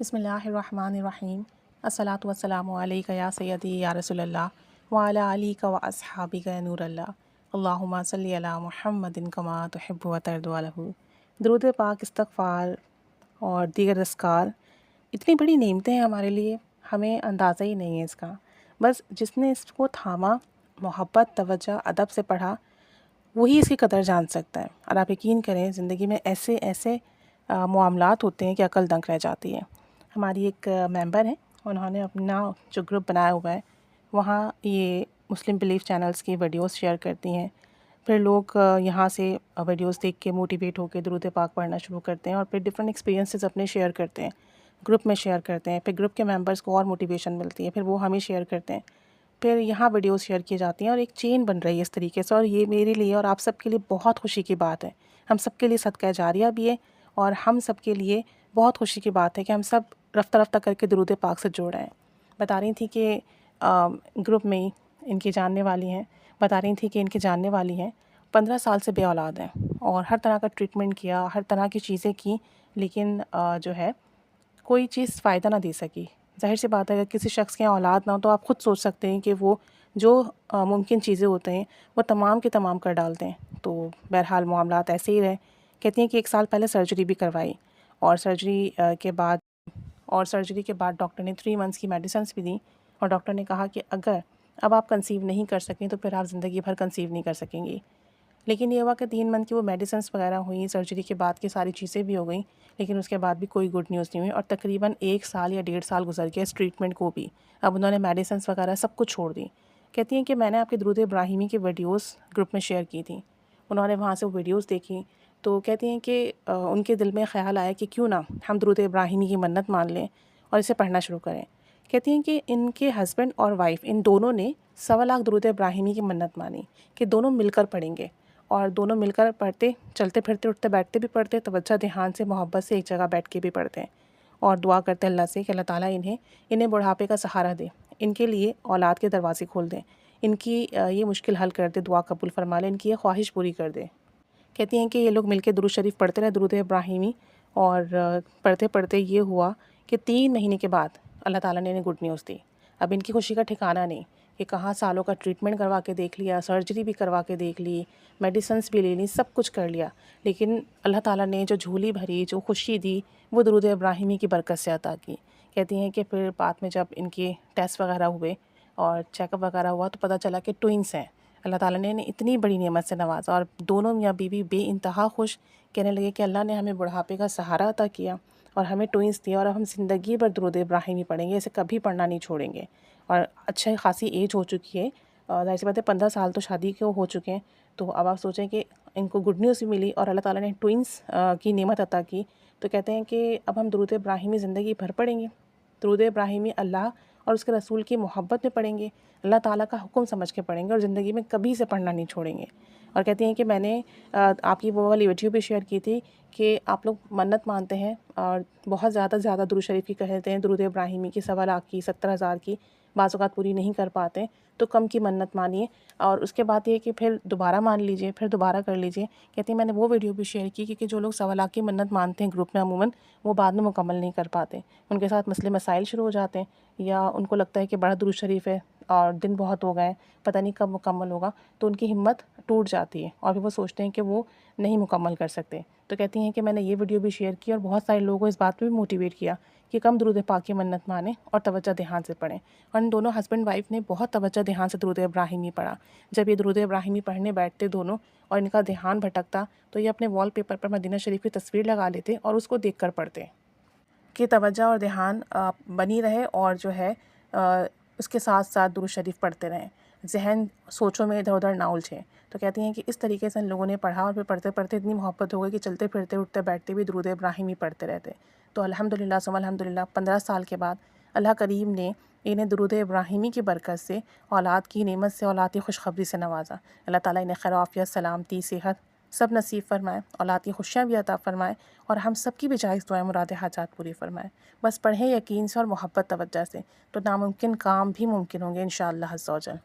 بسم اللہ الرحمن الرحیم الصلاۃ والسلام علیک یا سیدی یا رسول اللہ وعلی علیک و اصحابک یا نور اللہ اللہم صلی علی محمد کما تحب و ترضی عنہ۔ درود پاک، استغفار اور دیگر اذکار اتنی بڑی نعمتیں ہیں ہمارے لیے، ہمیں اندازہ ہی نہیں ہے اس کا۔ بس جس نے اس کو تھاما، محبت، توجہ، ادب سے پڑھا، وہی اس کی قدر جان سکتا ہے۔ اور آپ یقین کریں، زندگی میں ایسے ایسے معاملات ہوتے ہیں کہ عقل دنگ رہ جاتی ہے۔ ہماری ایک ممبر ہیں، انہوں نے اپنا جو گروپ بنایا ہوا ہے، وہاں یہ مسلم بلیف چینلز کی ویڈیوز شیئر کرتی ہیں۔ پھر لوگ یہاں سے ویڈیوز دیکھ کے موٹیویٹ ہو کے درود پاک پڑھنا شروع کرتے ہیں، اور پھر ڈفرینٹ ایکسپیرینسز اپنے شیئر کرتے ہیں، گروپ میں شیئر کرتے ہیں۔ پھر گروپ کے ممبرس کو اور موٹیویشن ملتی ہے، پھر وہ ہمیں شیئر کرتے ہیں، پھر یہاں ویڈیوز شیئر کی جاتی ہیں، اور ایک چین بن رہی ہے اس طریقے سے۔ اور یہ میرے لیے اور آپ سب کے لیے بہت خوشی کی بات ہے، ہم سب کے لیے صدقہ جاریہ بھی ہے، اور ہم سب کے لیے بہت خوشی کی بات ہے کہ ہم سب رفتہ رفتہ کر کے درود پاک سے جوڑ رہے ہیں۔ بتا رہی تھی کہ گروپ میں ان کی جاننے والی ہیں، بتا رہی تھی کہ ان کی جاننے والی ہیں 15 سال سے بے اولاد ہیں، اور ہر طرح کا ٹریٹمنٹ کیا، ہر طرح کی چیزیں کی، لیکن جو ہے کوئی چیز فائدہ نہ دے سکی۔ ظاہر سی بات ہے، اگر کسی شخص کے یہاں اولاد نہ ہو تو آپ خود سوچ سکتے ہیں کہ وہ جو ممکن چیزیں ہوتے ہیں وہ تمام کے تمام کر ڈالتے ہیں۔ تو بہرحال معاملات ایسے ہی رہے۔ کہتی ہیں کہ 1 سال پہلے سرجری بھی کروائی، اور سرجری کے بعد ڈاکٹر نے 3 منتھس کی میڈیسنس بھی دیں، اور ڈاکٹر نے کہا کہ اگر اب آپ کنسیو نہیں کر سکیں تو پھر آپ زندگی بھر کنسیو نہیں کر سکیں گی۔ لیکن یہ ہوا کہ 3 منتھ کی وہ میڈیسنس وغیرہ ہوئیں، سرجری کے بعد کی ساری چیزیں بھی ہو گئیں، لیکن اس کے بعد بھی کوئی گڈ نیوز نہیں ہوئی، اور تقریباً 1 سال یا 1.5 سال گزر گیا اس ٹریٹمنٹ کو بھی۔ اب انہوں نے میڈیسنس وغیرہ سب کچھ چھوڑ دی۔ کہتی ہیں کہ میں نے آپ کے درود ابراہیمی کی ویڈیوز گروپ میں شیئر کی تھیں، انہوں نے وہاں سے وہ ویڈیوز دیکھی، تو کہتی ہیں کہ ان کے دل میں خیال آیا کہ کیوں نہ ہم درود ابراہیمی کی منت مان لیں اور اسے پڑھنا شروع کریں۔ کہتی ہیں کہ ان کے ہسبینڈ اور وائف، ان دونوں نے 1.25 لاکھ درود ابراہیمی کی منت مانی کہ دونوں مل کر پڑھیں گے، اور دونوں مل کر پڑھتے، چلتے پھرتے اٹھتے بیٹھتے بھی پڑھتے، توجہ دھیان سے محبت سے ایک جگہ بیٹھ کے بھی پڑھتے ہیں، اور دعا کرتے اللہ سے کہ اللہ تعالیٰ انہیں بڑھاپے کا سہارا دے، ان کے لیے اولاد کے دروازے کھول دیں، ان کی یہ مشکل حل کر دے، دعا قبول فرما لے، ان کی یہ خواہش پوری کر دے۔ کہتی ہیں کہ یہ لوگ مل کے درود شریف پڑھتے رہے، درود ابراہیمی، اور پڑھتے پڑھتے یہ ہوا کہ 3 مہینے کے بعد اللہ تعالیٰ نے انہیں گڈ نیوز دی۔ اب ان کی خوشی کا ٹھکانہ نہیں کہ کہاں سالوں کا ٹریٹمنٹ کروا کے دیکھ لیا، سرجری بھی کروا کے دیکھ لی، میڈیسنس بھی لے لی، سب کچھ کر لیا، لیکن اللہ تعالیٰ نے جو جھولی بھری، جو خوشی دی، وہ درود ابراہیمی کی برکت سے عطا کی۔ کہتی ہیں کہ پھر بعد میں جب ان کے ٹیسٹ وغیرہ ہوئے اور چیک اپ وغیرہ ہوا تو پتہ چلا کہ ٹوئنس ہیں۔ اللہ تعالیٰ نے انہیں اتنی بڑی نعمت سے نوازا، اور دونوں میاں بیوی بے انتہا خوش، کہنے لگے کہ اللہ نے ہمیں بڑھاپے کا سہارا عطا کیا اور ہمیں ٹوئنس دیا، اور اب ہم زندگی بھر درود ابراہیمی پڑھیں گے، اسے کبھی پڑھنا نہیں چھوڑیں گے۔ اور اچھا خاصی ایج ہو چکی ہے، ظاہر سی بات ہے 15 سال تو شادی کو ہو چکے ہیں، تو اب آپ سوچیں کہ ان کو گڈ نیوز بھی ملی اور اللہ تعالیٰ نے ٹوئنس کی نعمت عطا کی، تو کہتے ہیں کہ اب ہم درود ابراہیمی زندگی بھر پڑھیں گے۔ درود ابراہیمی اللہ اور اس کے رسول کی محبت میں پڑھیں گے، اللہ تعالیٰ کا حکم سمجھ کے پڑھیں گے، اور زندگی میں کبھی سے پڑھنا نہیں چھوڑیں گے۔ اور کہتی ہیں کہ میں نے آپ کی وہ والی ویڈیو بھی شیئر کی تھی کہ آپ لوگ منت مانتے ہیں اور بہت زیادہ درود شریف کی کہتے ہیں، درود ابراہیمی کی 1.25 لاکھ کی، 70,000 کی، بعض اوقات پوری نہیں کر پاتے، تو کم کی منت مانیے، اور اس کے بعد یہ کہ پھر دوبارہ مان لیجئے، پھر دوبارہ کر لیجئے۔ کہتی ہیں میں نے وہ ویڈیو بھی شیئر کی کہ جو لوگ 1.25 لاکھ کی منت مانتے ہیں گروپ میں عموماً، وہ بعد میں مکمل نہیں کر پاتے، ان کے ساتھ مسئلے مسائل شروع ہو جاتے ہیں، یا ان کو لگتا ہے کہ بڑا درود شریف ہے اور دن بہت ہو گئے، پتہ نہیں کب مکمل ہوگا، تو ان کی ہمت ٹوٹ جاتی ہے، اور پھر وہ سوچتے ہیں کہ وہ نہیں مکمل کر سکتے۔ تو کہتی ہیں کہ میں نے یہ ویڈیو بھی شیئر کی، اور بہت سارے لوگوں کو اس بات پہ بھی موٹیویٹ کیا کہ کم درود پاک کی منت مانیں اور توجہ دھیان سے پڑھیں، اور ان دونوں ہسبینڈ وائف نے بہت توجہ دھیان سے درود ابراہیمی پڑھا۔ جب یہ درود ابراہیمی پڑھنے بیٹھتے دونوں اور ان کا دھیان بھٹکتا تو یہ اپنے وال پیپر پر مدینہ شریف کی تصویر لگا لیتے اور اس کو دیکھ کر پڑھتے کہ توجہ اور دھیان بنی رہے، اور جو ہے اس کے ساتھ ساتھ درود شریف پڑھتے رہیں، ذہن سوچوں میں ادھر ادھر نہ الجھے۔ تو کہتی ہیں کہ اس طریقے سے ان لوگوں نے پڑھا، اور پھر پڑھتے پڑھتے اتنی محبت ہو گئی کہ چلتے پھرتے اٹھتے بیٹھتے بھی درود ابراہیمی پڑھتے رہتے۔ تو الحمدللہ ثم الحمدللہ 15 سال کے بعد اللہ کریم نے انہیں درود ابراہیمی کی برکت سے اولاد کی نعمت سے، اولاد کی خوشخبری سے نوازا۔ اللہ تعالیٰ انہیں خیر و عافیت، سلامتی، صحت سب نصیب فرمائے، اولاد کی خوشیاں بھی عطا فرمائے، اور ہم سب کی بھی جائز دعائیں مراد حاجات پوری فرمائے۔ بس پڑھیں یقین سے اور محبت توجہ سے، تو ناممکن کام بھی ممکن ہوں گے انشاءاللہ عز و جل۔